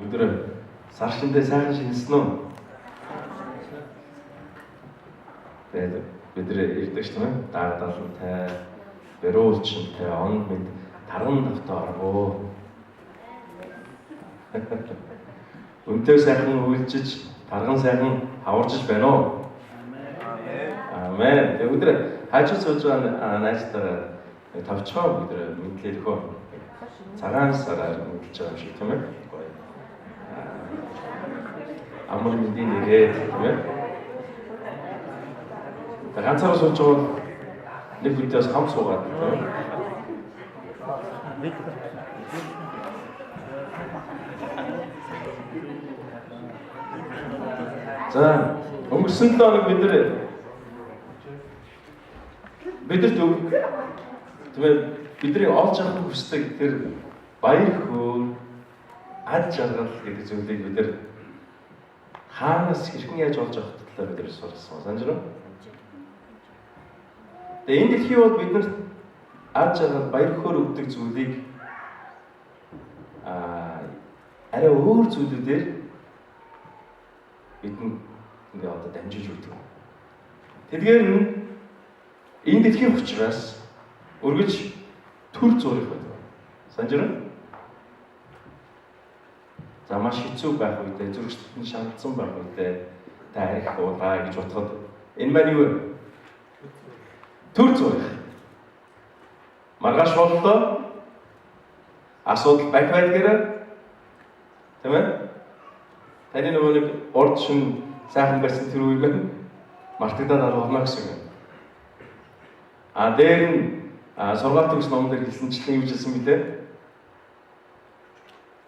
Өдөр сар шиндээ сайхан шинэсэн үү? Тэгээд бид нэр ирдэг ч тийм ээ. Дагдалтай, бэрүүлчтэй, он мэд таран давтаа оргоо. Үнтэй сайхан үйлчиж, тарган сайхан хаварчиж байна уу? Амен. Тэгээд өдөр хажуу сууж байгаа найзтайгаа тавчгаа бид нэр мэдлэлхөө цагаан сараар мэдлж байгаа юм шиг тийм ээ. Амар мэдээ нэгээд тийм ээ. Ганцаараа сууж байгаа нэг хүнтэйс хам суугаад тийм ээ. За, өнгөрсөн 7 хоног бидэрт тийм ээ бидний олж авах хүсдэг тэр баяр хөөр ад жаргал гэдэг зүйлийг бид нар хаанаас хэрхэн яаж олж авах талаар бид нар сурсан. Санаж байна уу? Тэгээ энэ дэлхий бол биднэрт ад жаргал баяр хөөр өгдөг зүйлийг арай өөр зүйлүүдээр бидэнд ингээ одоо дамжиж өгдөг. Тэдгээр нь энэ дэлхийн учраас өргөж төр зурих байдаг. Санаж байна уу? За маш хэцүү байх үедээ зүрхсэлтэн шаардсан байх үедээ та арих уулаа гэж бодоход энэ маань юу вэ? Төр зурих. Маргааш боллоо. Асуудал байдгаараа тийм ээ? Таны нөгөө нэг урд шин сайхан байсан тэр үеийг мартагдаад алгана гэсэн юм. Дээр нь сургаалт төгс номдэр хэлсэнчлэн юу гэсэн бэ?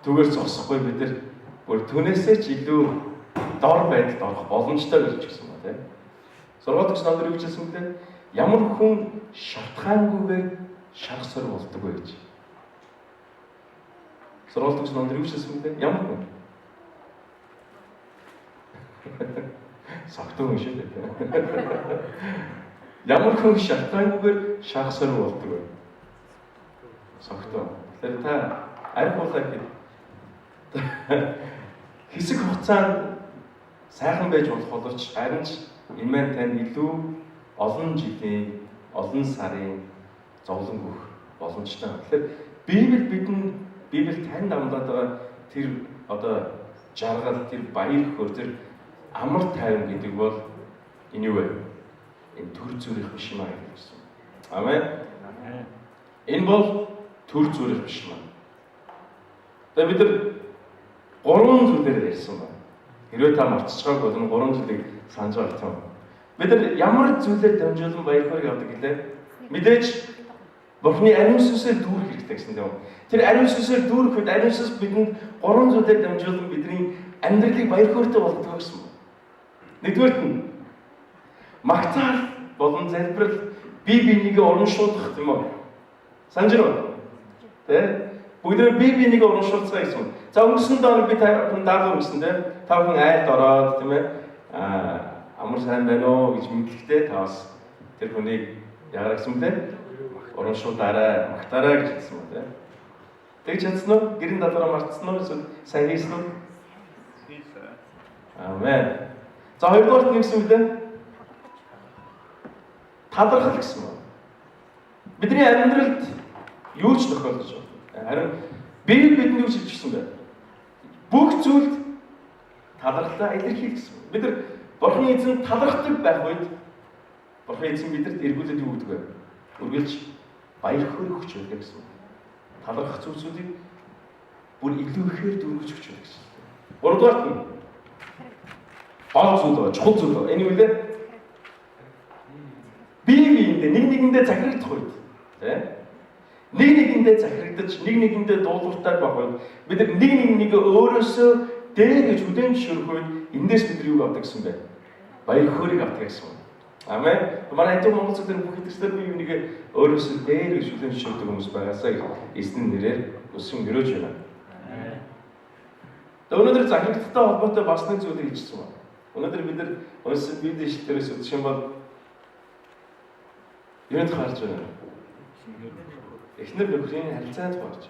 Түгээр зогсохгүй бид нар бүр түнээсээ ч илүү дор байдалд орох боломжтой гэж хэлсэн ба тийм. Сургаалт төгс номдэр юу гэсэн бэ? Ямар хүн шалтгаангүйгээр шарх сор болдог вэ гэж. Сургаалт төгс номдэр юу гэсэн бэ? Ямар хүн? Согтун юм шиг дээ. Ямар хүн шалтгаангүйгээр шарх сор болдог вэ? Согтун. Тэгэхээр та арх уулаа гэдэг хэсэг хугацаанд сайхан байж болох боловч харин ч энэ маань танд илүү олон жилийн, олон сарын зовлон өгөх боломжтой. Тэгэхээр Библи танд амлаад байгаа тэр одоо жаргал, тэр баяр хөөр, тэр амар тайван гэдэг бол энэ юу вэ? Энэ төр зүрх биш маа гэсэн. Амен. Энэ бол төр зүрх биш маа. Тэгээ бид нар 3 зүйлээр ярьсан байна. Хэрвээ та марцчихаг бол энэ 3 зүйлийг санаж байгаа юм. Бид нар ямар зүйлээр дамжуулан баяр хөөргийг авдаг гэлээ? Мэдээж Бурхны ариун сүнсээр дүүрэх хэрэгтэй гэсэн юм. Тэр ариун сүнсээр дүүрэхэд ариун сүнс бидэнд 3 зүйлээр дамжуулан бидний амьдралыг баяр хөөртэй болгодог гэсэн юм. Нэгдүгээрт нь магтаал болон залбирал бие биенийгээ урамшуулах юм уу? Санаж байна уу? Тэ? Бүгд бие биенийгээ урамшуулцгаа гэсэн. За өнгөрсөн доор би та бүхэн даалгавар өгсөн тийм. Та бүхэн айлд ороод тийм ээ амар сайн байна уу гэж мэдлэхдээ та бас тэр хүнийг яагаад гэсэн бэ? Урамшуулаарай, магтаарай гэж хэлсэн байна тийм. Тэгж чадсан уу? Гэрийн даалгавраа мартсан уу? Сайн хийсэн үү? Хийсэн. Амен. За хоёрдугаарт нь гэсэн үү? Талархал гэсэн байна. Бидний амьдралд юу ч тохиолдож байна. Харин Библи бидэнд юу хэлж гисэн бэ? Бүх зүйлд талархлаа илэрхийлэх гэсэн. Бид нар Бурхны эзэн талархдаг байх үед Бурхны эзэн бидэнд эргүүлээд юу гэдэг вэ? Үргэлж баяр хөөр өгч байдаг гэсэн. Талархах зүйлсүүдийг бүр илүү ихээр дүүргэж өгч байдаг гэсэн. Гуравдугаарт нь гол зүйл байгаа, чухал зүйл байгаа. Энэ юу вэ? Бие биендээ нэг нэгэндээ захирагдах үед тийм нэг нэгэндээ захирагдаж нэг нэгэндээ дуулууртай байх үед бид нар нэг нэгээ өөрөөсөө дээр гэж хүлээн зөвшөөрөх үед эндээс бид нар юу авдаг гэсэн бэ? Баяр хөөргийг авдаг гэсэн. Амен. Манай энэ Монгол зүйлээр бүх идэвхтэй бие бинийгээ өөрөөсөө дээр гэж хүлээн зөвшөөрдөг хүмүүс байгаасаа эзний нэрээр өсөн өрөөж байна. Тэгээд өнөөдөр захирагдтай холбоотой бас нэг зүйлийг хэлсэн байна. Өнөөдөр бид нар өнөөдөр Библийн ишлэлээс үзэх юм бол юунд харж байна? Эхнэр нөхрийн харилцаанд гарч.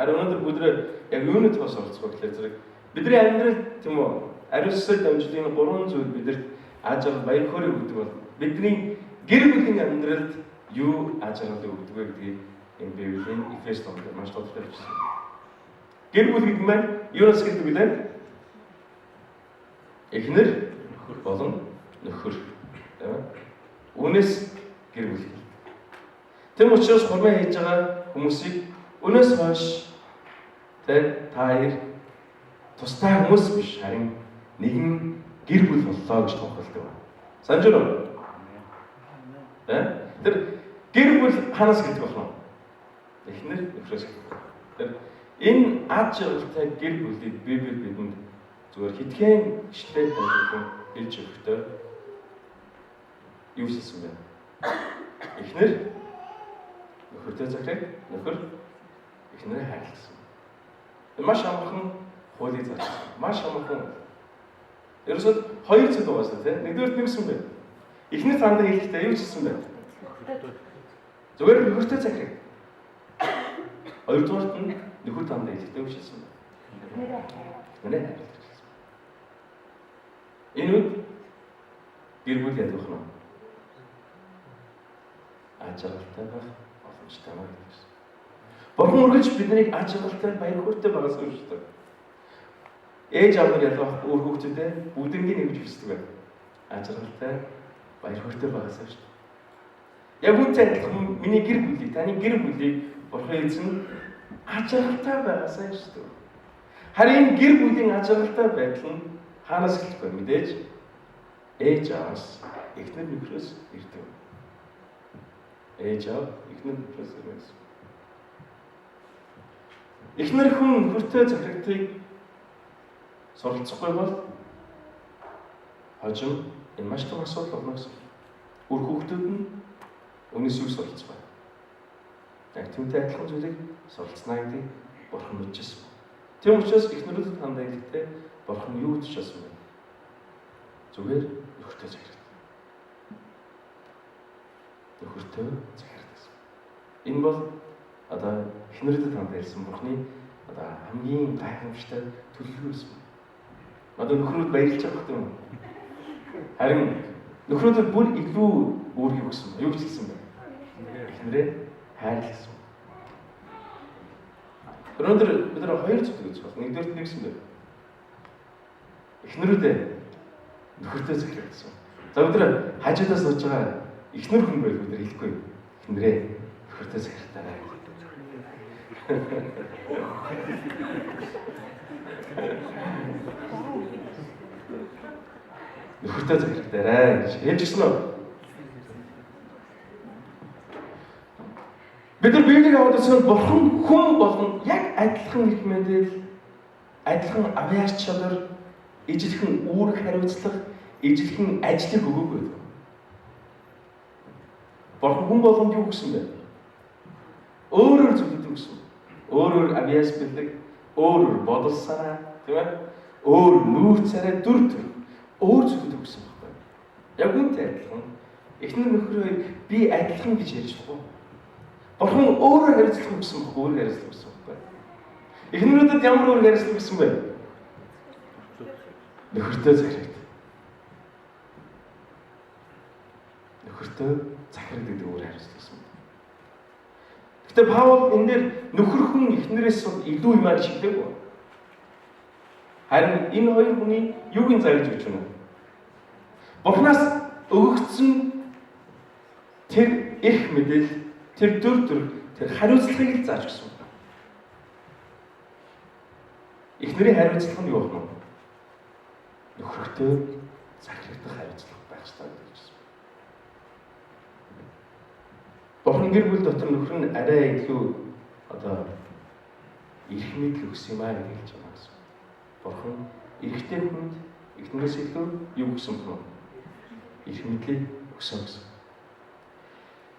Харин өнөөдөр бүдрээ яг юуны тоос оролцох гэхээр зэрэг бидний амьдрал тийм үү ариусаар дамжлын 3 зүйл бидэнд аж аргал баяр хөөргийг өгдөг бол бидний гэр бүлийн амьдралд юу аж аргалыг өгдөг вэ гэдгийг энэ Библийн Эфес номдэр маш тодорхой хэлсэн. Гэр бүл гэдэг нь юунаас гэдэг вэ? Эхнэр болон нөхөр. Тийм үү? Үнээс гэр бүл. Тэм учраас хурмаа хийж байгаа хүмүүсийг өнөөс хойш та хоёр тустай хүмүүс биш харин нэгэн гэр бүл боллоо гэж тохиолдог байна. Санаж байна уу? Тэр гэр бүл ханаас гэдэг байна? Эхнэр нөхрөөс гэдэг. Тэр энэ аж аргалтай гэр бүлийг Библи бидэнд зүгээр хитгэн гişтэй тайлбарлан хэлж өгөхдөө юу хэлсэн бэ? Эхнэр нөхөртэй захирал, нөхөр эхнэрээ хайрласан. Маш амархан хуулийг зарчсан. Маш амархан. Ерөөсөө хоёр зүйл угаасаа тийм. Нэгдүгээр нь юмсан бэ? Эхнэр тандаа хэлэхдээ юу хэлсэн бэ? Зүгээр нөхөртэй захирал. Хоёрдугаарт нь нөхөр тандаа хэлэхдээ юу хэлсэн бэ? Эхнэрээ хайрласан. Энэ үед гэр бүл ядах нь аж аргалтай байх боломжтой маа гэсэн. Бурхан үргэлж биднийг аж аргалтай баяр хөөртэй байгаас үүсдэг. Ээж аав нар ялгах өөр хүүхдүүдээ бүгднийг нэгж хүсдэг байна. Аж аргалтай баяр хөөртэй байгаас үүсдэг. Яг үүнтэй адилхан миний гэр бүлийг, таны гэр бүлийг Бурхан эзэн аж аргалтай байгаас үүсдэг. Харин гэр бүлийн аж аргалтай байдал нь хаанаас эхлэх вэ? Мэдээж ээж ааваас эхнэр нөхрөөс ирдэг. Ээж аав эхнэр нөхрөөс ирдэг. Эхнэр хүн нөхөртэй захирагдгийг суралцахгүй бол хожим энэ маш том асуудал болно гэсэн. Үр хүүхдүүд нь өмнөөс юу суралцах вэ? Яг түүнтэй адилхан зүйлийг суралцнаа гэдэг Бурхан мэдчихсэн. Тийм учраас эхнэрүүдэд хандаа хэлэхдээ Бурхан юу хэлчихсэн бэ? Зүгээр нөхөртэй захирагдана. Нөхөртэй захирагдсан. Энэ бол одоо эхнэрүүдэд хандаа хэлсэн Бурханы одоо хамгийн гайхамшигтай төлөвлөгөө байсан. Одоо нөхрүүд баярлж байгаа юм. Харин нөхрүүдэд бүр илүү өөрийг өгсөн. Юу хэлсэн бэ? Эхнэрээ хайрласан. Өнөөдөр бид нар хоёр зүйл гэж байна. Нэгдүгээр нь гэсэн бэ? Эхнэрүүдээ нөхөртэй захирагдсан. За бид нар хажуудаас сууж байгаа эхнэр хүн байл бид нар хэлэхгүй. Эхнэрээ нөхөртэй захирагдаарай. Нөхөртэй захирагдаарай гэж хэлжсэн үү? Бид нар Библийг аваад үзсэн Бурхан хүн болгон яг адилхан их мэдэл, адилхан авьяас чадвар, ижилхэн үүрэг хариуцлага, ижилхэн ажлыг өгөөгүй. Бурхан хүн болгонд юу гэсэн бэ? Өөрөөр зүйлүүд өгсөн. Өөрөөр авьяас бэлэг, өөрөөр бодол санаа, тийм ээ? Өөр нүүр царай дүр төрх, өөр зүйлүүд өгсөн байна. Яг үүнтэй адилхан эхнэр нөхөр хоёр би адилхан гэж ярьж байгаа. Бурхан өөрөөр хариуцлах гэсэн баг, өөрөөр хариуцлах гэсэн баг. Эхнэрүүдэд ямар өөрөөр хариуцлах гэсэн бэ? Нөхөртэй захирагд. Нөхөртэй захирагд гэдэг өөрөөр хариуцлах гэсэн баг. Гэтэ Паул энэ дээр нөхөр хүн эхнэрээс илүү юм аа шигдээгүй. Харин энэ хоёр хүний юуг нь зааж өгч байна? Бурханаас өгөгдсөн тэр их мэдээлэл, тэр дүр, тэр хариуцлагыг л зааж өгсөн. Эхнэрийн хариуцлага нь юу вэ? Нөхөртэй захирагдах хариуцлага байх ёстой гэж хэлсэн. Бурхан гэр бүл дотор нөхөр нь арай илүү одоо эрх мэдэл өгсөн юм аа гэж хэлж байна гэсэн. Бурхан эрэгтэй хүнд эхнэрээс илүү юу өгсөн бэ? Эрх мэдлийг өгсөн гэсэн.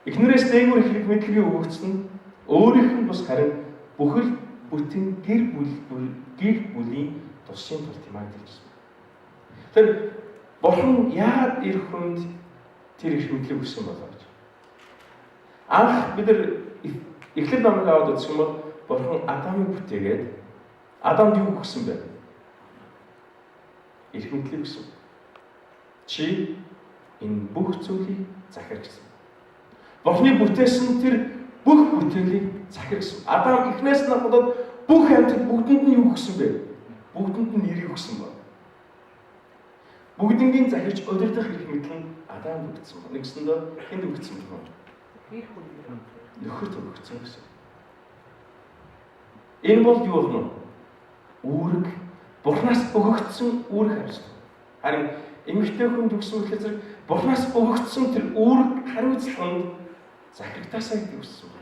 Эхнэрээс дээгүүр их мэдлэгийг өгөгдсөн нь өөрийнх нь бус харин бүхэл бүтэн гэр бүлийн тусын тул тийм аа гэж хэлсэн. Тэр Бурхан яагаад эрх хүнд тэр эрх мэдлийг өгсөн болоо гэж. Анх бид нар Эхлэл номыг аваад үзэх юм бол Бурхан Адамыг бүтээгээд Адамд юу өгсөн бэ? Эрх мэдлийг өгсөн. Чи энэ бүх зүйлийг захир гэсэн. Бурханы бүтээсэн тэр бүх бүтээлийг захир гэсэн. Адам эхнээс нь болоод бүх амьтад бүгдэнд нь юу өгсөн бэ? Бүгдэнд нь нэрийг өгсөн ба. Бүгднийг захирч удирдах эрх мэдэл нь Адамд өгсөн ба. Нэгсэндээ хэнд өгсөн бэ? Нөхөрт өгсөн гэсэн. Энэ бол юу вэ? Үүрэг, Бурханаас өгөгдсөн үүрэг хариуцлага. Харин эмэгтэй хүнд өгсөн үгээр зэрэг Бурханаас өгөгдсөн тэр үүрэг хариуцлаганд захирагтаасаа гэдэг үгсэн байна.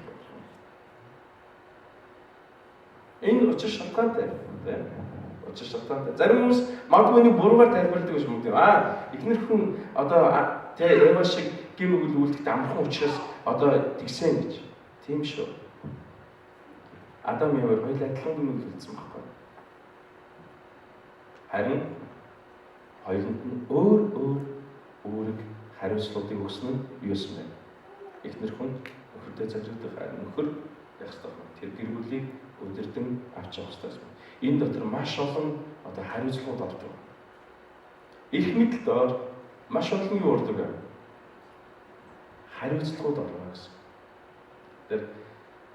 Энэ учир шалтгаантай. Учир шалтгаантай. Зарим хүмүүс магадгүй нэг буруугаар тайлбарладаг гэж мэдээ. Эхнэр хүн одоо Эва шиг гим нүгэл үлдэхтэй амархан учраас одоо тэгсэн гэж. Тийм шүү. Адам Евэр хоёул адилхан гим нүгэл үлдсэн байхгүй. Харин хоёуланд нь өөр үүрэг хариуцлагыг өгсөн нь юусэн бэ? Эхнэр хүн нөхөртэй захирагдах, харин нөхөр яах ёстой вэ? Тэр гэр бүлийг удирдан авч явах ёстой юм. Энэ дотор маш олон одоо хариуцлагууд орж байна. Эрх мэдэлд маш олон юу ордог вэ? Хариуцлагууд орно гэсэн. Тэр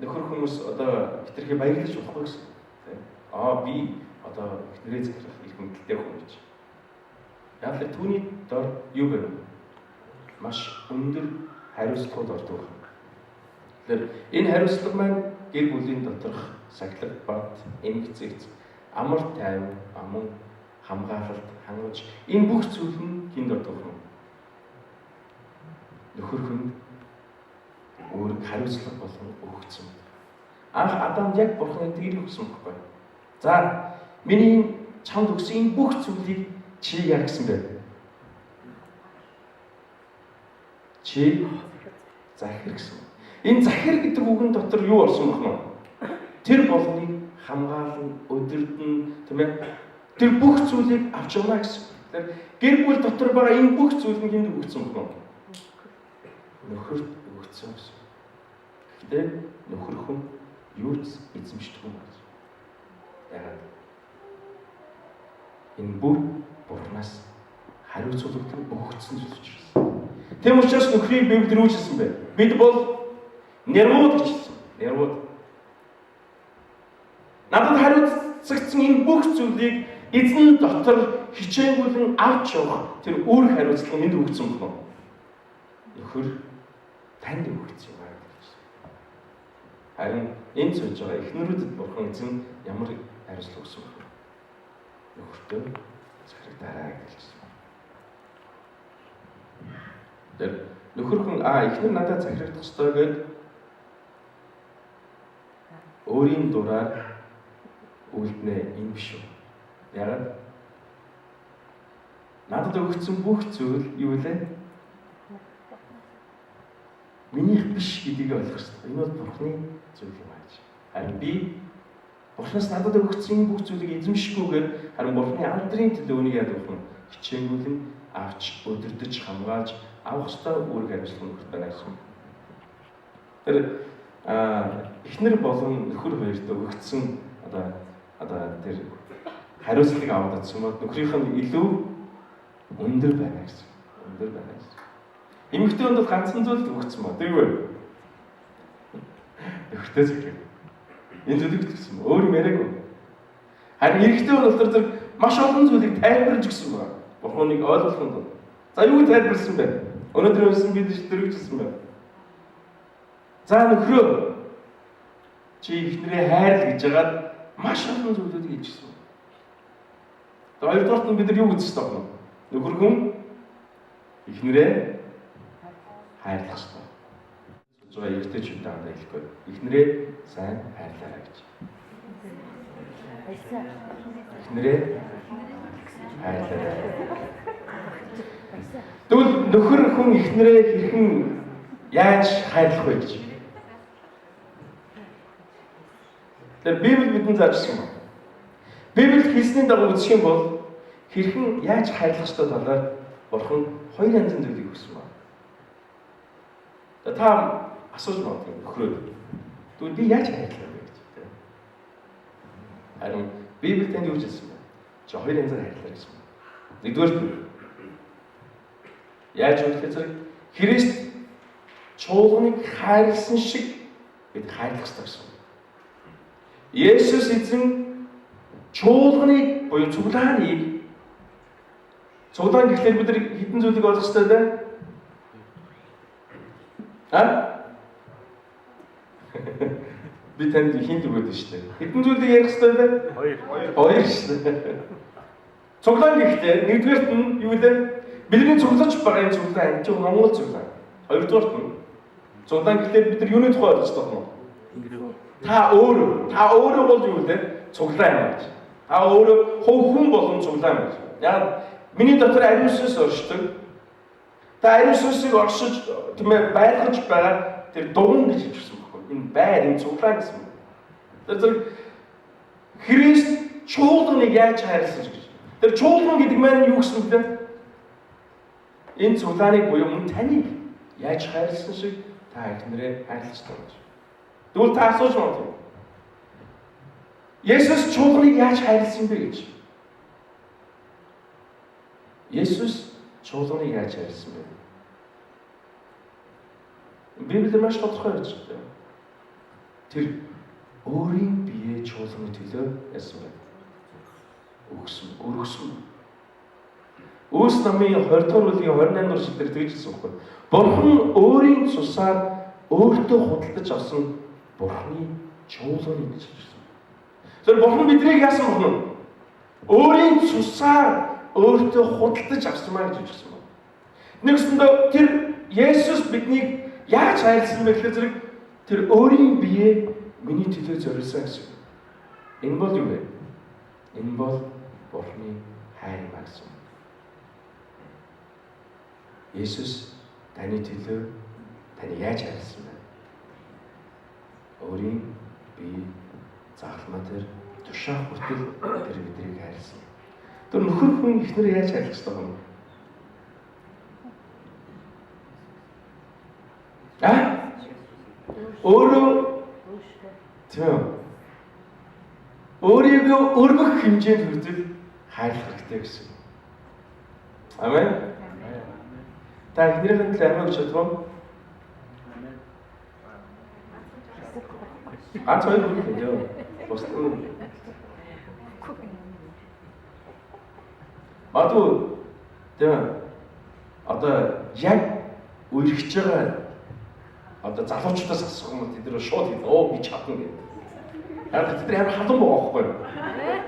нөхөр хүмүүс одоо хитрхи баярлаж болохгүй гэсэн. Би одоо эхнэрээ захирах эрх мэдэлтэй хүн гэж. Яг л түүний дор юу вэ? Маш өндөр хариуцлагууд ордог. Тэгэхээр энэ хариуцлага маань гэр бүлийн доторх сахилга, бат, эмх зэрэг амар тайван, аман, хамгаалалт, хангаж энэ бүх зүйл нь хинд ордог юм. Нөхөр хүнд өөрөг хариуцлага болгон өгөгдсөн. Анх Адам яг Бурханы тэрийг өгсөн байхгүй. За, миний чамд өгсөн энэ бүх зүйлийг чи яа гэсэн бэ? Чи захир гэсэн. Энэ захир гэдэг үгэн дотор юу орсон бэ? Тэр болгоныг хамгаална, удирдна, тийм ээ? Тэр бүх зүйлийг авч явна гэсэн. Тэгэхээр гэр бүл дотор байгаа энэ бүх зүйл нь хэнд өгөгдсөн бэ? Нөхөрт өгөгдсөн гэсэн. Гэхдээ нөхөр хүн юу ч эзэмшдэггүй юм байна. Яагаад? Энэ бүх Бурханаас хариуцлагыг өгөгдсөн зүйл учраас. Тэм учраас нөхрийг Библиэд юу хэлсэн бэ? Бид бол нэрвууд гэж хэлсэн. Нэрвууд. Надад хариуцагдсан энэ бүх зүйлийг эзэн дотор хичээнгүйлэн авч явах тэр үүрэг хариуцлага энд өгсөн байна. Нөхөр танд өгсөн юм аа гэж. Харин энэ зүйл байгаа эхнэрүүдэд Бурхан эзэн ямар хариуцлага өгсөн бэ? Нөхөртөө захирагдаарай гэж. Тэр нөхөр хүн эхнэр надад захирагдах ёстой гэд өөрийн дураар үлднэ энэ биш үү? Яагаад? Надад өгсөн бүх зүйл юу вэ? Минийх биш гэдгийг ойлгох ёстой. Энэ бол Бурханы зүйл юм аа. Харин би Бурханаас надад өгсөн бүх зүйлийг эзэмшихгүйгээр харин Бурханы алдрын төлөө үнийг яадаг вэ? Хичээнгүйлэн авч өдөрдөж хамгаалж авах ёстой үүрэг хариуцлага нөхөртэй байсан. Тэр эхнэр болон нөхөр хоёрт өгөгдсөн одоо тэр хариуцлагыг аваад авсан бол нөхрийнх нь илүү өндөр байна гэсэн. Өндөр байна гэсэн. Эмэгтэй хүнд бол ганцхан зүйл өгөгдсөн ба. Тэр юу вэ? Нөхөртэй захирах. Энэ зүйлийг өгсөн ба. Өөр юм яриаггүй. Харин эрэгтэй хүн бол тэр маш олон зүйлийг тайлбарлаж өгсөн ба. Бурханыг ойлгохын тулд. За юу тайлбарласан бэ? Өнөөдөр өссөн бид дөрөвчсөн байна. За нөхрөө чи ихнэрээ хайрл гэж яагаад маш олон зүйлүүдийг хийжсэн. За хоёрдугаарт нь бид нар юу гэж хэлсэн бэ? Нөхөр хүн ихнэрээ хайрлах ёстой. Зөвхөн эргэжтэйчүүд даандаа хэлэхгүй. Ихнэрээ сайн хайрлаарай гэж. Ихнэрээ хайрлаарай. Тэгвэл нөхөр хүн ихнэрээ хэрхэн яаж хайрлах вэ гэж. Тэр Библи бидэнд заажсан байна. Библиэд хэлсний дагуу үзэх юм бол хэрхэн яаж хайрлах ёстой талаар Бурхан хоёр янзын зүйлийг өгсөн байна. Та асууж магадгүй нөхрөө. Тэгвэл би яаж хайрлах вэ гэж. Харин Библи танд юу хэлсэн бэ? Чи хоёр янзаар хайрлаа гэсэн юм. Нэгдүгээр яаж вэ гэхээр Христ чуулганыг хайрлсан шиг бид хайрлах ёстой гэсэн. Есүс эзэн чуулганыг буюу цуглааныг цуглаан гэхлээр бид хэдэн зүйлийг ойлгох ёстой вэ? Би танд хинт өгөөд шүү дээ. Хэдэн зүйлийг ярих ёстой вэ? Хоёр шүү дээ. Цуглаан гэхдээ нэгдүгээрт нь юу вэ? Бидний цуглаж байгаа энэ цуглаан энэ чинь Монгол цуглаан. Хоёрдугаарт нь цуглаан гэхдээ бид нар юуны тухай ойлгож байгаа юм? Та өөрөө бол юу вэ? Цуглаан юм гэж. Та өөрөө хүн болон цуглаан гэж. Яг миний дотор ариун сүнс оршдог. Та ариун сүнсийг оршиж тиймээ байлгаж байгаа тэр дугуун гэж хэлсэн байхгүй. Энэ байр, энэ цуглаан гэсэн юм. Тэр Христ чуулганыг яаж хайрлсан гэж. Тэр чуулган гэдэг маань юу гэсэн бэ? Энэ цуглааныг буюу мөн таныг яаж хайрлсан шиг та эхнэрээ хайрлаж байгаа гэж. Тэгвэл та асууж байна. Есүс чуулганыг яаж хайрлсан бэ гэж? Есүс чуулганыг яаж хайрлсан бэ? Библиэр маш тодорхой гэж байна. Тэр өөрийн биеэ чуулганы төлөө яасан бэ? Өргөсөн. Үлс намын 20 дугаар бүлгийн 28 дугаар шигтэр тэгж хэлсэн байхгүй. Бурхан өөрийн цусаар өөртөө худалдаж авсан Бурханы чуулганы гэж хэлсэн. Тэр Бурхан биднийг яасан Бурхан? Өөрийн цусаар өөртөө худалдаж авсан маа гэж хэлсэн байна. Нэгсэндээ тэр Есүс биднийг яаж хайрлсан бэ гэхээр тэр өөрийн биеэ миний төлөө зориулсан гэсэн. Энэ бол юу вэ? Энэ бол Бурханы хайр гэсэн. Есүс таны төлөө таны яаж хайрлсан бэ? Өөрийн бие загламаа тэр тушаах бүтэл тэр биднийг хайрлсан. Тэр нөхөр хүн ихнэр яаж хайрлах ёстой юм? Өөрөө тийм. Өөрийгөө өргөх хэмжээнд хүртэл хайрлах хэрэгтэй гэсэн. Амен. Та эхнэрийн төлөө амиа өгч чадваа. Ганц хоёр үг хэлээ. Босдоо. Адуу тийм. Одоо яг үргэж байгаа одоо залуучуудаас асуух юм бол тэд нэр шууд хэлээ. Оо би чадна гэдэг. Яг тэд нар амар халуун байгаа байхгүй юу?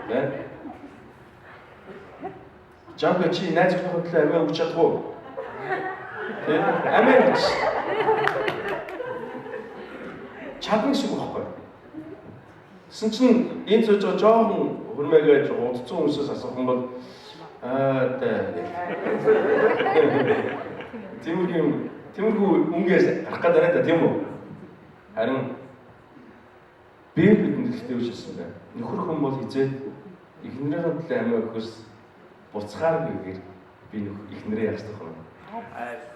Тэ? Жамга чи найз нөхөд төлөө амиа өгч чадваа. Тэ? Амиа гэж. Чадна гэсэн үг байхгүй юу? Тэсэн чинь энэ зөж жоохон хөрмөөгөөж удцсан хүмүүсээс асуух юм бол Тиймэрхүү үнгээс гарах гэдэг байна тийм үү? Харин би бидэнд хэлдэг юу гэсэн бэ? Нөхөр хүн бол хизээд эхнэрийн төлөө амиа өгөхөөс буцахаар гэхээр би эхнэрээ яах вэ?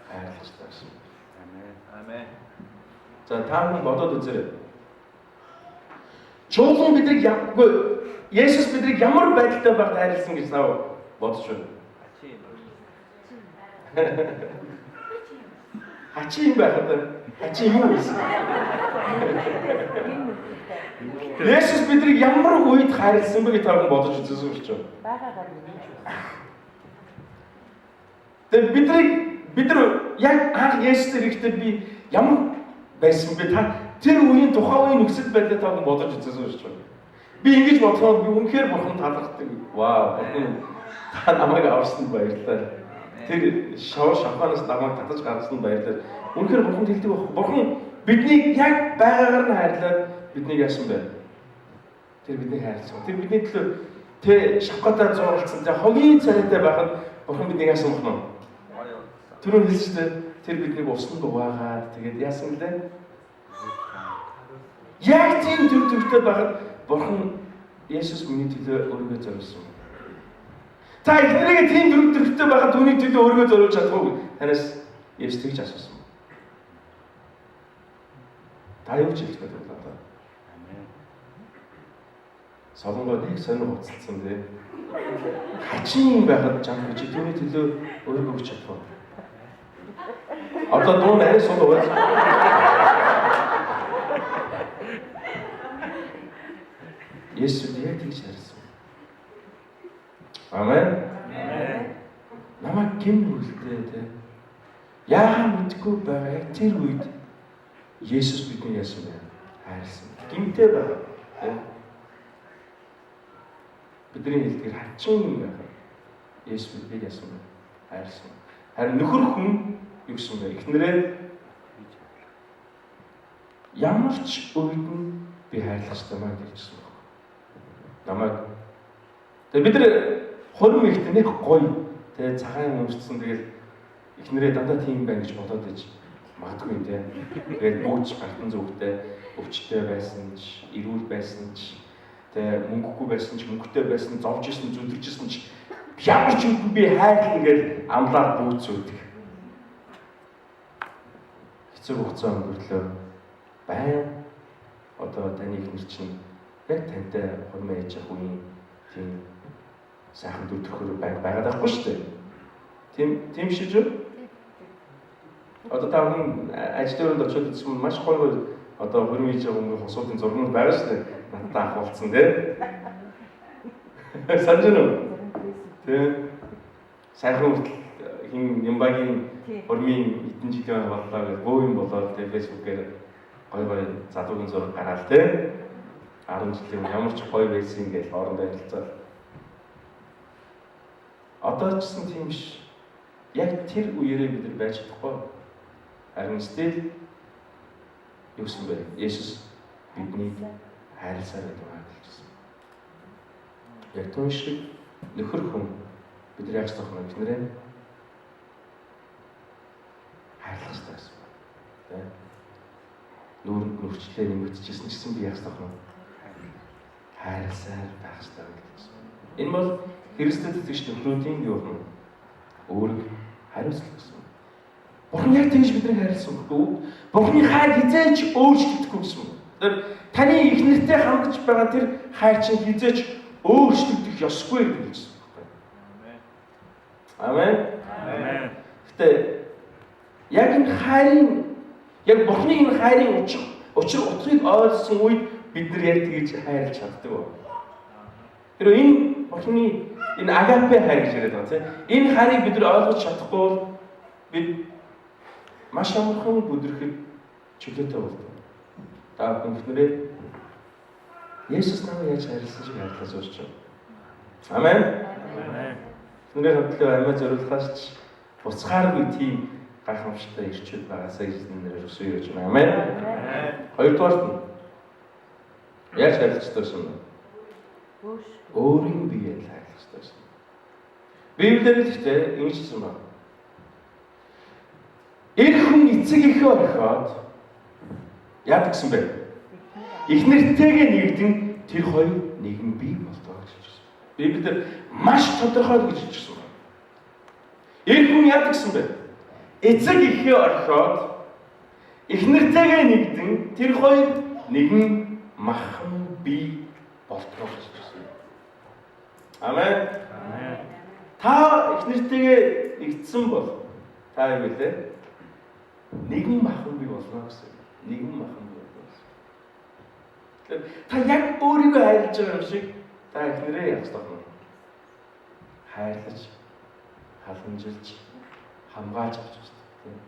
Хайрлах гэсэн. Амен. За та хүн бодоод үзээрэй. Чуулган биднийг Есүс биднийг ямар байдалтай байхад хайрлсан гэж нав бодож байна. Хачи юм байхад хачи юу гэсэн. Есүс биднийг ямар үед хайрлсан бэ гэж та хүн бодож үзсэн юм шиг байна. Тэгээд бид нар яг анх Есүсээр ирэхдээ би ямар байсан бэ? Та тэр үеийн тухайн үеийн нөхцөл байдлаа та хүн бодож үзсэн юм шиг байна. Би ингэж бодоход би үнэхээр Бурхан талархдаг. Вау, Бурхан та намайг аварсанд баярлалаа. Тэр шавханаас намайг татаж гаргасан баярлалаа. Үнэхээр Бурханд хэлдэг байх. Бурхан биднийг яг байгаагаар нь хайрлаад биднийг яасан бэ? Тэр биднийг хайрлсан. Тэр бидний төлөө тэ шавхатаа зурлалцсан. Тэ хогийн царайтай байхад Бурхан биднийг яасан бэ? Түрүү хэлсэн тэр биднийг усанд угаагаад тэгээд яасан гэлээ? Яг тийм төвтэй байхад Бурхан Есүс миний төлөө өөрийгөө зориулсан. Та эхнэрээ тийм төвтэй байхад түүний төлөө өөрийгөө зориулж чадахгүй. Танаас Есүс тэгж асуусан. Та юу ч хэлэх гээд байна. Солонгоо нэг сонир уцалсан тий. Хачин юм байхад чам чи түүний төлөө өөрийгөө өгч чадах. Одоо дуун арай сул уу? Есүс яг тэгж харсан. Амен. Намайг гин бүрэлдээ тий. Яахан мэдгүй байгаа яг тэр үед Есүс бидний яасан бэ? Хайрлсан. Гинтэй байгаа. Бидний хэлдгээр хачин юм байна. Есүс бидний яасан бэ? Хайрлсан. Харин нөхөр хүн юу гэсэн бэ? Эхнэрээ ямар ч үед нь би хайрлах ёстой маа гэж хэлсэн. Намайг тэгээ бид нар хурим ихтэй нэг гоё тэгээ цагаан өмссөн тэгэл эхнэрээ дандаа тийм байна гэж бодоод байж магадгүй юм тий. Тэгээд бүгд гартан зүгтээ өвчтэй байсан ч, эрүүл байсан ч, тэгээ мөнгөгүй байсан ч, мөнгөтэй байсан, зовж исэн, зүдэрч исэн ч ямар ч юм би хайрлан гэж амлаад бүгд зүудэх. Хэцүү хугацаа өнгөрлөө. Баян одоо таны эхнэр чинь яг тантай хурмаа яж явах үеийн тийм сайхан дүртөхөр байгаад байхгүй шүү дээ. Тийм шиж үү? Одоо та бүхэн ажил өрөөнд очиод үзсэн маш гоё одоо хурмаа яж явах өмнө хосуудын зургууд байгаа шүү дээ. Надтай ахуулсан тий. Санжин уу? Тий. Сайхан хин Ямбагийн хурмын эдэн жилийн боллоо гэж бөө юм болоод тий фэйсбүүкээр гоё залуугийн зураг гараад тий. 10 жилийн ямар ч гоё байсан гэж хоорондоо ярилцаад. Одоо ч гэсэн тийм биш. Яг тэр үеэрээ бид нар байж чадахгүй. Харин стил юу гэсэн бэ? Есүс биднийг хайрласаар байгаа гэсэн. Яг түн шиг нөхөр хүн бид нар яаж тохно гэнэрээ хайрлах хэрэгтэй гэсэн. Тэ? Нүрчлээ нэмэгдчихсэн ч гэсэн би яаж тохно хайрласаар байх хэрэгтэй гэсэн. Энэ бол Христэд итгэж нөхрүүдийн юу юм? Өөрийг хариуцлах гэсэн. Бурхан яг тэгж биднийг хайрлсан гэхгүй. Бурханы хайр хизээч өөрчлөгдөхгүй гэсэн. Тэр таны их нэртэй хангаж байгаа тэр хайр чинь хизээч өөрчлөгдөх ёсгүй гэсэн. Амен. Амен. Гэтэ яг энэ хайрын яг Бурханы энэ хайрын учрыг ойлгосон үед бид нар яг тэгж хайрлаж чаддаг. Тэр энэ Бурханы энэ агапе хайр гэж яриад байгаа тийм. Энэ хайрыг бид нар ойлгож чадахгүй бол бид маш амархан бүдрэхэд чөлөөтэй болдог. Та бүхнээрээ Есүс намайг яаж хайрласан шиг хайрлаж урч. Амен. Амен. Түнээр хөдлөө амиа зориулахаас буцхааргүй тийм гайхамшигтай ирчүүд байгаасаа эзнээр өсөж ирж байна. Амен. Амен. Хоёрдугаарт нь яаж хайрлах ёстой юм бэ? Өөрийн биеэ хайрлах ёстой юм. Библиэр л ихтэй ингэж хэлсэн байна. Эх хүн эцэг эхээ орхиод яадаг гэсэн бэ? Их нэртэйгээ нэгдэн тэр хоёр нэгэн бие болдог гэж хэлсэн. Библиэр маш тодорхой гэж хэлсэн байна. Эх хүн яадаг гэсэн бэ? Эцэг эхээ орхиод их нэртэйгээ нэгдэн тэр хоёр нэгэн махан бие болдог гэж хэлсэн. Амен. Амен. Та их нэртэйгээ нэгдсэн бол та юу вэ? Нэгэн махан бий болно гэсэн. Нэгэн махан бий болно гэсэн. Та яг өөрийгөө хайрлаж байгаа юм шиг та эхнэрээ явах болно. Хайрлаж, халамжилж, хамгааж авч байна.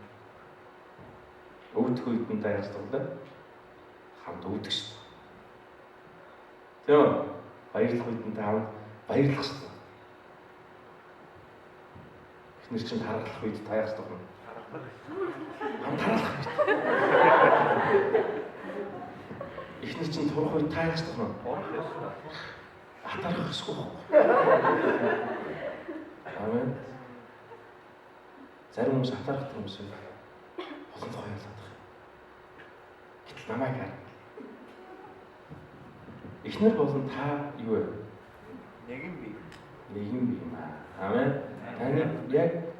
Өвдөх үед нь та явах болно. Хамт өвдөх шүү дээ. Тийм үү? Баярлах үед нь та хамт баярлах шүү дээ. Эхнэр чинь харгалах үед та явах болно. Хамтарлах. Эхнэр чинь турах үед та яаж тахна? Атарах хэсгүй. Амен. Зарим хүмүүс атарах хүмүүс болон хоёулаад байна. Гэтэл намайг хар. Эхнэр болон та юу вэ? Нэгэн бие. Нэгэн бие юм аа. Амен. Таны яг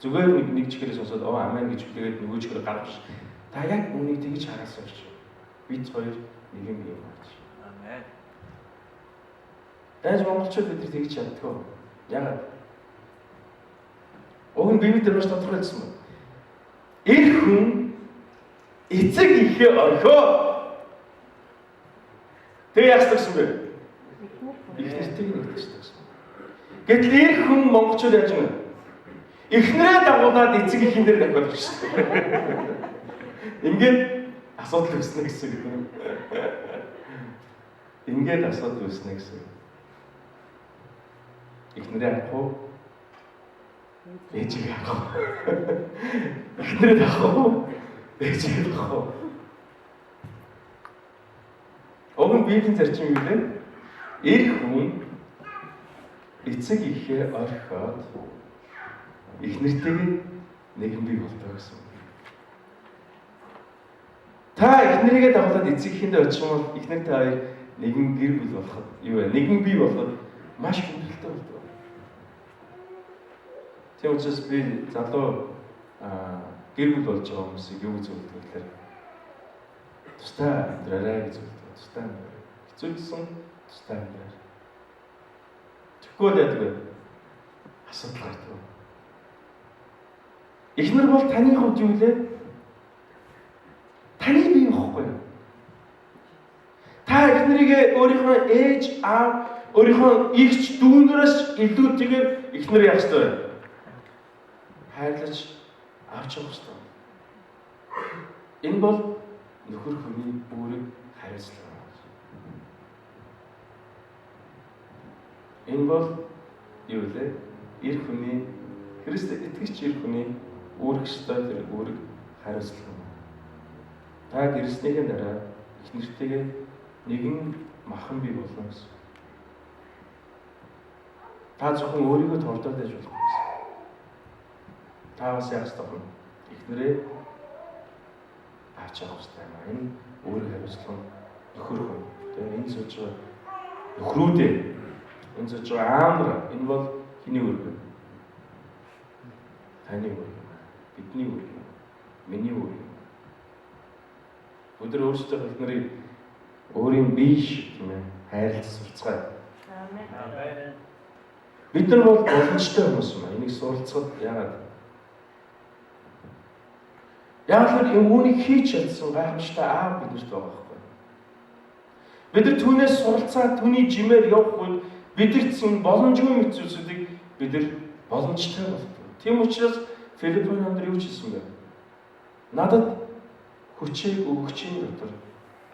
зүгээр нэг чихрээс сонсоод амен гэж хэлээд нөгөө чихрээ гаргаж та яг үнийг тэгж хараасан гэж бид хоёр нэгэн бие юм аа. Амен. Яаж монголчууд бид тэгж чаддгаа. Яагаад? Уг нь Библиэд маш тодорхойлсон байна. Эх хүн эцэг ихээ орхио. Тэг яах гэсэн бэ? Их нэртэйг нэгтгэж гэсэн. Гэтэл эх хүн монголчууд яаж юм бэ? Эхнэрээ дагуулад эцэг ихэн дээр давхад өгсөн. Ингээд асуудал үүснэ гэсэн үг. Ингээд асуудал үүснэ гэсэн. Эхнэрээ авах уу? Ээжийг авах уу? Эхнэрээ авах уу? Ээжийг авах уу? Огн Библийн зарчим юу вэ? Эх хүн эцэг ихээ орхиод эхнэртэйгээ нэгэн бий болдог гэсэн. Та эхнэрийгээ дагуулад эцэг ихэндээ очих юм бол эхнэртэй хоёр нэгэн гэр бүл болоход юу вэ? Нэгэн бий болоход маш хүндрэлтэй болдог. Тийм учраас би залуу гэр бүл болж байгаа хүмүүсийг юу гэж зөвлөдөг вэ гэхээр тустай амьдраарай гэж зөвлөдөг. Тустай амьдраарай. Хэцүүсэн тустай амьдраарай. Тэгэхгүй л яадаг вэ? Асуудал гардаг. Эхнэр бол таны хувьд юу вэ? Таны бие байхгүй юу? Та эхнэрийгээ өөрийнхөө ээж, аав, өөрийнхөө ихч дүүнээс илүүтэйгээр эхнэр яах ёстой вэ? Хайрлаж авч явах ёстой. Энэ бол нөхөр хүний үүрэг хариуцлага. Энэ бол юу вэ? Эр хүний Христэд итгэж эр хүний үүрэг ёстой тэр үүрэг хариуцлага. Та гэрснийхэн дараа их нэртэйгээ нэгэн махан бий болно гэсэн. Та зөвхөн өөрийгөө тордоод байж болох гэсэн. Та бас яах ёстой вэ? Эхнэрээ авч явах ёстой юм аа. Энэ өөрийн хариуцлага нөхөр хүн. Тэгээ энэ сууж байгаа нөхрүүдээ энэ сууж байгаа аамра энэ бол хиний үүрэг вэ? Таны үүрэг. Бидний үүрэг. Миний үүрэг. Өдөр өөрсдөө эхнэрийг өөрийн бие шиг тийм ээ хайрлаж сурцгаая. Аамен. Бид нар бол боломжтой хүмүүс юм аа. Энийг суралцахад яагаад? Яг л үүнийг хийж чадсан гайхамшигтай аав биднэрт байгаа байхгүй. Бид нар түүнээс суралцаад түүний жимээр явах үед бидэрт зэн боломжгүй мэт зүйлсүүдийг бид нар боломжтой болдог. Тийм учраас Филиппын намдар юу ч хэлсэн бэ? Надад хүчээ өгөгчийн дотор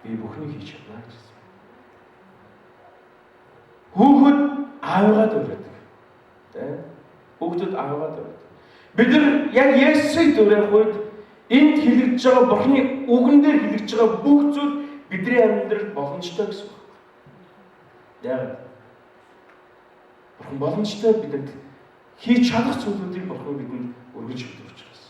би бүхнийг хийж чадна гэсэн. Хүүхэд аавгаад өрөөдөг. Тэ? Хүүхдүүд аавгаад өрөөдөг. Бид нар яг Есүсийг дөрөх үед энд хэлэгдэж байгаа Бурхны үгэн дээр хэлэгдэж байгаа бүх зүйл бидний амьдралд боломжтой гэсэн үг. Яг Бурхан боломжтой бидэнд хийж чадах зүйлүүдийг Бурхан бидэнд өргөж өгдөг учраас.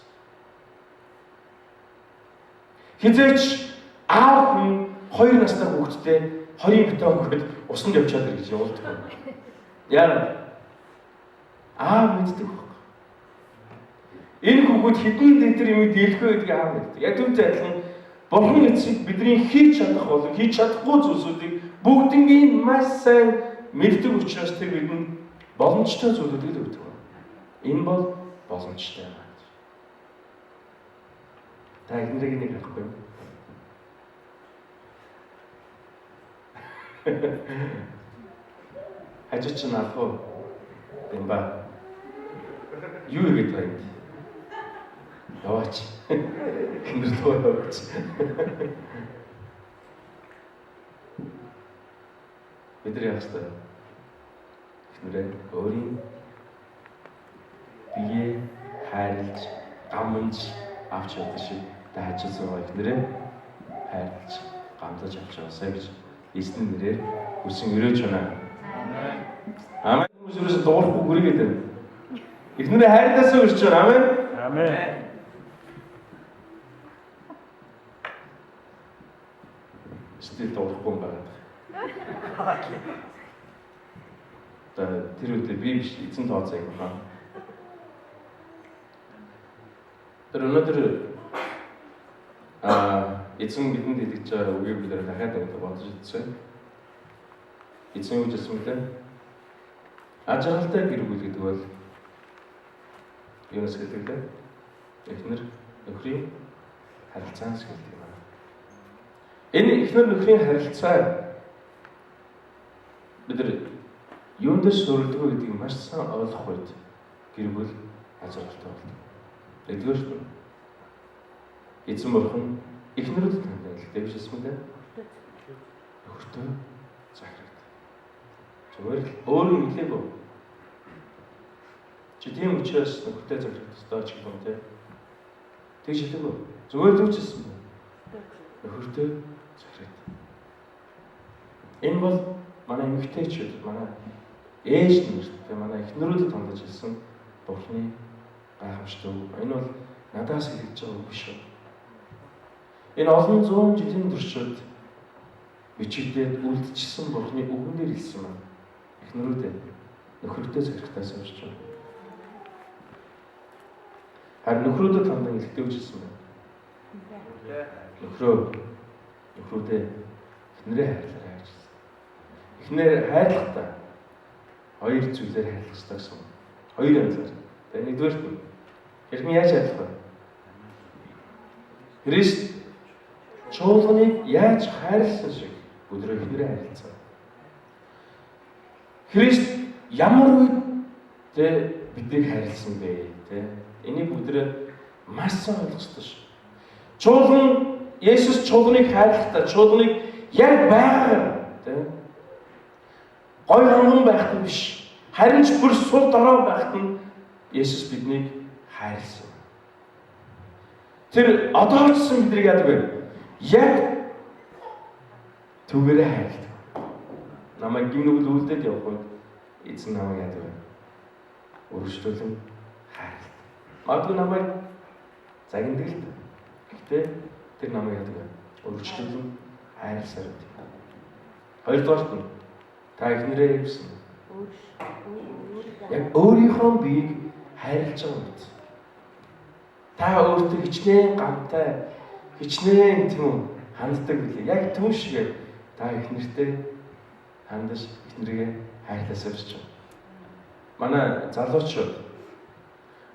Хизээч аав хүн 2 настай хүүхэдтэй 20 битээ өгөхөд усанд явж чадар гэж явуулдаг. Яг аав мэддэг байхгүй. Энэ хүүхэд хэдэн литр юм дийлхөө гэдгийг аав мэддэг. Яг түүнтэй адилхан Бурхан эцэг бидний хийж чадах болон хийж чадахгүй зүйлсүүдийг бүгднийг маш сайн мэддэг учраас тэр бидэнд боломжтой зүйлүүдийг өгдөг. Энэ бол боломжтой юм. Та эхнэрийг нэг харахгүй юу? Хажууд чинь авах уу? юм ба. Юу игээд байна? Яваач. Хинэр тооч. Бид нар яах вэ? Хинэрээ өөрийн бие хайрлж, гамж авч явах шиг даачсан байгаа хинэрээ хайрлж, гамдаж авч яваасай гэж Есүсийн нэрээр хүсэн өрөөж байна. Амен. Хүмүүс ерөөсө дуурахгүй хүрээгээд байна. Эхнэрээ хайрлаасаа өрч байна. Амен. Амен. Стил дуурахгүй юм байна. Тэр үедээ би биш эзэн тооцоо юм байна. Тэр өнөөдөр эзэн бидэнд хэлж байгаа үгийг бид дахиад бодож үзсэн. Эзэн юу гэсэн бэ? Ажралтай гэр бүл гэдэг бол юунаас хэлдэг? Эхнэр нөхрийн харилцаанаас хэлдэг юм. Энэ эхнэр нөхрийн харилцаа бид нар юунд дэс суурилдаг гэдгийг маш сайн ойлгох үед гэр бүл ажралтай болдог. Эдгээр эзэн бурхан эхнэрүүдэд хандаа хэлдэг биш юм дээ. Нөхөртөө захирагд. Зүгээр л өөрөө хэлээгүй. Чи тийм учраас нөхөртөө захирагд ёстой ч юм те. Тэг шилээгүй. Зүгээр л үчсэн юм. Нөхөртөө захирагд. Энэ бол манай эмэгтэйчүүд, манай ээж нарт, манай эхнэрүүдэд хандаж хэлсэн бурхны гайхамшигт үг. Энэ бол надаас хэлж байгаа үг биш үү? Энэ олон зуун жилийн туршид бичигдээд үлдчихсэн бурхны үгнээр хэлсэн юм. Эхнэрүүдээ нөхөртөө захирагтаас авч байна. Харин нөхрүүдэд хандан хэлдэг үжсэн байна. Нөхрүүдээ эхнэрээ хайрлаарай гэсэн. Эхнэр хайрлахдаа хоёр зүйлээр хайрлах ёстой гэсэн. Хоёр янзаар. Тэгээ нэгдүгээр нь хэрхэн яаж хайрлах вэ? Христ чуулганыг яаж хайрласан шиг өдрөө эхнэрээ хайрлцгаа. Христ ямар үед биднийг хайрлсан бэ? Энийг өдрөө маш сайн ойлгох ёстой шүү. Чуулган Есүс чуулганыг хайрлахдаа чуулганыг яг байгаар гой ханган байхад нь биш. Харин ч бүр сул дорой байхад нь Есүс биднийг хайрлсан. Тэр одоо ч гэсэн биднийг яадаг вэ? Яг түгээрээ хайрладаг. Намайг гинүгэл үлдээд явах үед эзэн намайг яадаг вэ? Өргөжлүүлэн хайрладаг. Магадгүй намайг загиндаг л та. Гэхдээ тэр намайг яадаг вэ? Өргөжлүүлэн хайрласаар байдаг. Хоёрдугаарт нь та эхнэрээ явсан. Яг өөрийнхөө биеийг хайрлаж байгаа юм. Та өөртөө хичнээн гамтай, хичнээн тийм ханддаг билээ. Яг түн шиг та эхнэртэй хандаж эхнэрээ хайрласаар ч юм. Манай залуучууд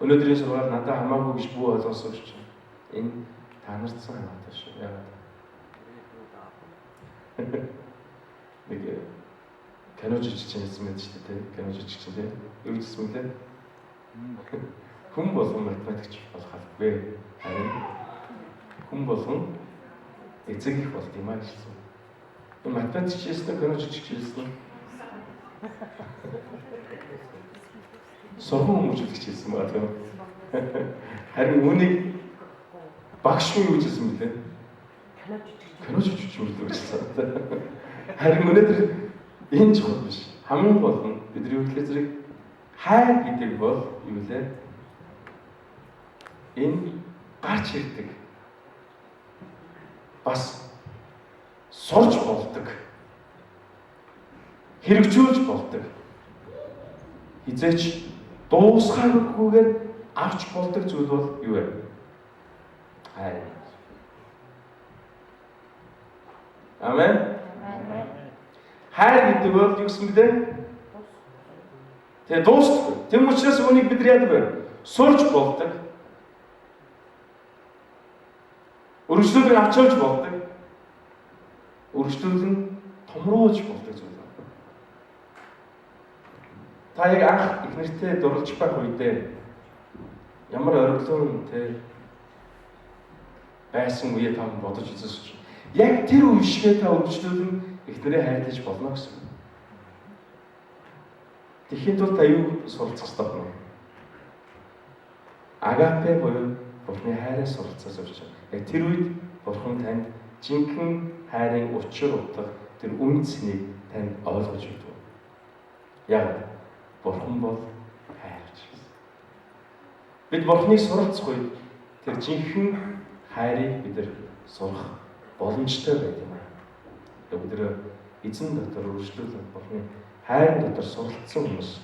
өнөөдрийн сургаал надад хамаагүй гэж бүү ойлгосон ч юм. Энэ та нарт сайн хамаатай шүү. Яагаад? Нэг кино жижигч хэлсэн мэт шүү дээ. Кино жижигч дээ. Юу гэсэн мөлий? Хүн болгон математикч болох албагүй. Харин хүн болгон эцэг их болт юм аа гэсэн. Энэ математикч хэлсэн кино жижигч хэлсэн. Сургууль хүмүүжүүлэгч хэлсэн байгаа тийм. Харин үүнийг багш юу гэж хэлсэн бэлээ? Кино жижигч хэлсэн. Харин өнөөдөр энэ чухал биш. Хамгийн гол нь бидний хөдөлгөөний зэрэг хайр гэдэг бол юу вэ? Энэ гарч ирдэг. Бас сурж болдог. Хэрэгжүүлж болдог. Хизээч дуусгаагүйгээр авч болдог зүйл бол юу вэ? Хайр. Амен. Хайр гэдэг бол юу гэсэн бэ? Тэгээ дуустдаг. Тэм учраас үүнийг бид яадаг вэ? Сурж болдог. Өргөжлөлөөр авчирч болдог. Өргөжлөл нь томруулж болдог зүйл байна. Та яг анх их нэртэй дурлж байх үедээ ямар ориглон байсан үе та бодож үзсэн. Яг тэр үе шигээ та өргөжлөл нь эхнэрээ хайрлаж болно гэсэн. Тэгэхэд бол та юу суралцах ёстой вэ? Агапе буюу Бурхны хайраа суралцах ёстой. Яг тэр үед Бурхан танд жинхэнэ хайрын учир утга тэр үнцнийг танд ойлгож өгдөг. Яг Бурхан бол хайр учраас. Бид Бурхныг суралцах үед тэр жинхэнэ хайрыг бид сурах боломжтой байдаг юм аа. Өдөр эзэн дотор өргөжлүүлэн Бурхны хайр дотор суралцсан хүмүүс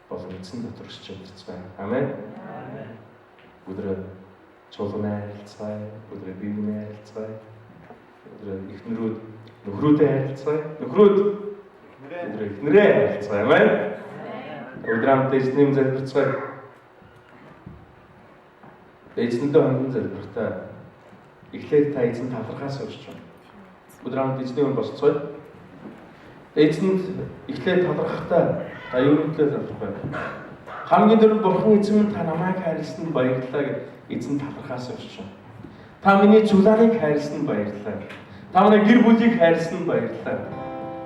болон эзэн дотор өсч амьдарцгаая. Амен. Өдөр чуулганаа харилцгаая, өдөр биений харилцгаая, өдөр эхнэрүүд нөхрүүдээ харилцгаая, нөхрүүд өдөр эхнэрээ харилцгаая. Амен. Өдрөмт эзний залбирцгаая. Эзнэдээ хонхон залбиртаа. Эхлээд та эзэн талархаас урьж байна. Өдрөмт эзний өн босцгоё. Эзэнд эхлээд талархтаа та юунтэй талархав. Хамгийн дөрөв бурхан эзэн та намайг хайрласанд баярлалаа гэж эзэн талархаас урьж байна. Та миний цуглааныг хайрласанд баярлалаа. Та манай гэр бүлийг хайрласанд баярлалаа.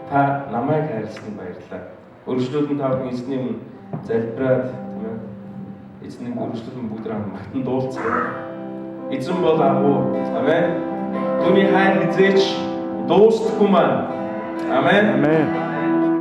Та намайг хайрласанд баярлалаа. Өргөжлүүлэн та бүхэн эзний өмнө залбираад тийм ээ. Эзнийг өргөжлүүлэн бүгд магтан дуулцгаая. Эзэн бол агуу. Амен. Түүний хайр хизээч дуустдаггүй маань. Амен. Амен.